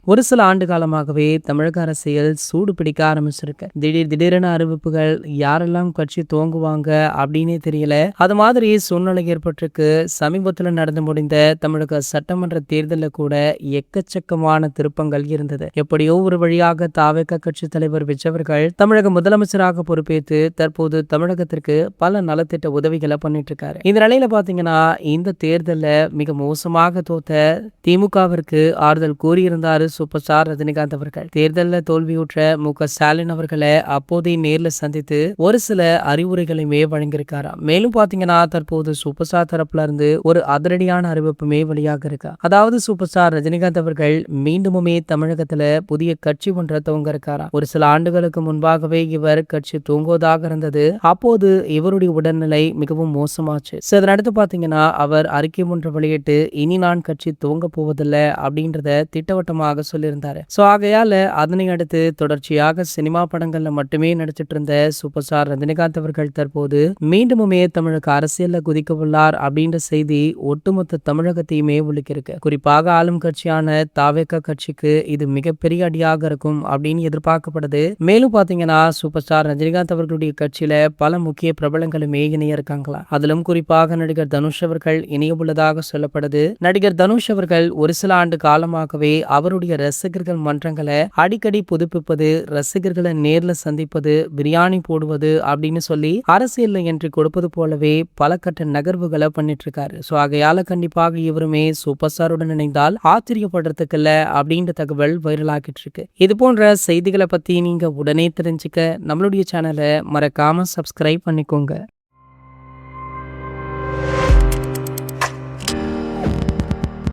ஒரு சில ஆண்டு காலமாகவே தமிழக அரசியல் சூடு பிடிக்க ஆரம்பிச்சிருக்கு. திடீரென அறிவிப்புகள், யாரெல்லாம் கட்சி துவங்குவாங்க அப்படின்னே தெரியல. அது மாதிரி சூழ்நிலை ஏற்பட்டிருக்கு. சமீபத்துல நடந்து முடிந்த தமிழக சட்டமன்ற தேர்தலில் கூட எக்கச்சக்கமான திருப்பங்கள் இருந்தது. எப்படியோ ஒரு வழியாக தாவேக கட்சி தலைவர் விஜயவர்கள் தமிழக முதலமைச்சராக பொறுப்பேற்று தற்போது தமிழகத்திற்கு பல நலத்திட்ட உதவிகளை பண்ணிட்டு இருக்காரு. இந்த நிலையில பாத்தீங்கன்னா, இந்த தேர்தலில் மிக மோசமாக தோத்த திமுகவிற்கு ஆறுதல் கூறியிருந்தாரு சூப்பர் ஸ்டார் ரஜினிகாந்த் அவர்கள். தேர்தலில் தோல்வியுற்ற மு.க.ஸ்டாலின் அவர்களை அப்போதைய நேர்ல சந்தித்து ஒரு சில அறிவுரைகளையுமே வழங்கியிருக்காராம். மேலும் பாத்தீங்கன்னா, தற்போது சூப்பர் ஸ்டார் தரப்புல இருந்து ஒரு அதிரடியான அறிவிப்புமே வெளியாக இருக்கா. அதாவது சூப்பர் ஸ்டார் ரஜினிகாந்த் அவர்கள் மீண்டுமே தமிழகத்துல புதிய கட்சி ஒன்றை துவங்க இருக்காராம். ஒரு சில ஆண்டுகளுக்கு முன்பாகவே இவர் கட்சி துவங்குவதாக இருந்தது. அப்போது இவருடைய உடல்நிலை மிகவும் மோசமாச்சு. இதனடுத்து பாத்தீங்கன்னா, அவர் அறிக்கை ஒன்றை வெளியிட்டு இனி நான் கட்சி துவங்க போவதில்லை அப்படின்றத திட்டவட்டமாக சொல்லியிருந்தாரு. ஆகையால அதனை அடுத்து தொடர்ச்சியாக சினிமா படங்கள்ல மட்டுமே நடிச்சிட்டு இருந்த சூப்பர் ஸ்டார் ரஜினிகாந்த் அவர்கள் தற்போது மீண்டுமே தமிழக அரசியல்ல குதிக்க உள்ளார் அப்படின்ற செய்தி ஒட்டுமொத்த தமிழகத்தையுமே உலுக்கியிருக்கு. குறிப்பாக ஆளும் கட்சியான தாவேக கட்சிக்கு இது மிகப்பெரிய அடியாக இருக்கும் அப்படின்னு எதிர்பார்க்கப்படுது. மேலும் பாத்தீங்கன்னா, சூப்பர் ஸ்டார் ரஜினிகாந்த் அவர்களுடைய கட்சியில பல முக்கிய பிரபலங்களுமே இணைய இருக்காங்களா. அதிலும் குறிப்பாக நடிகர் தனுஷ் அவர்கள் இணைய உள்ளதாக சொல்லப்படுது. நடிகர் தனுஷ் அவர்கள் ஒரு சில ஆண்டு காலமாகவே அவருடைய ரசிகர்கள் மன்றங்களை அடிக்கடி புதுப்பிப்பது, ரசிகர்களை நேர்ல சந்திப்பது, பிரியாணி போடுவது அப்படின்னு சொல்லி அரசியல்ல என்று கொடுப்பது போலவே பல கட்ட நகர்வுகளை பண்ணிட்டு இருக்காரு. ஆகையால கண்டிப்பாக இவருமே சூப்பர் ஸ்டாருடன் இணைந்தால் ஆச்சரியப்படுறதுக்கு இல்ல அப்படின்ற தகவல் வைரல் ஆகிட்டு இருக்கு. இது போன்ற செய்திகளை பத்தி நீங்க உடனே தெரிஞ்சுக்க நம்மளுடைய சேனலை மறக்காம சப்ஸ்கிரைப் பண்ணிக்கோங்க.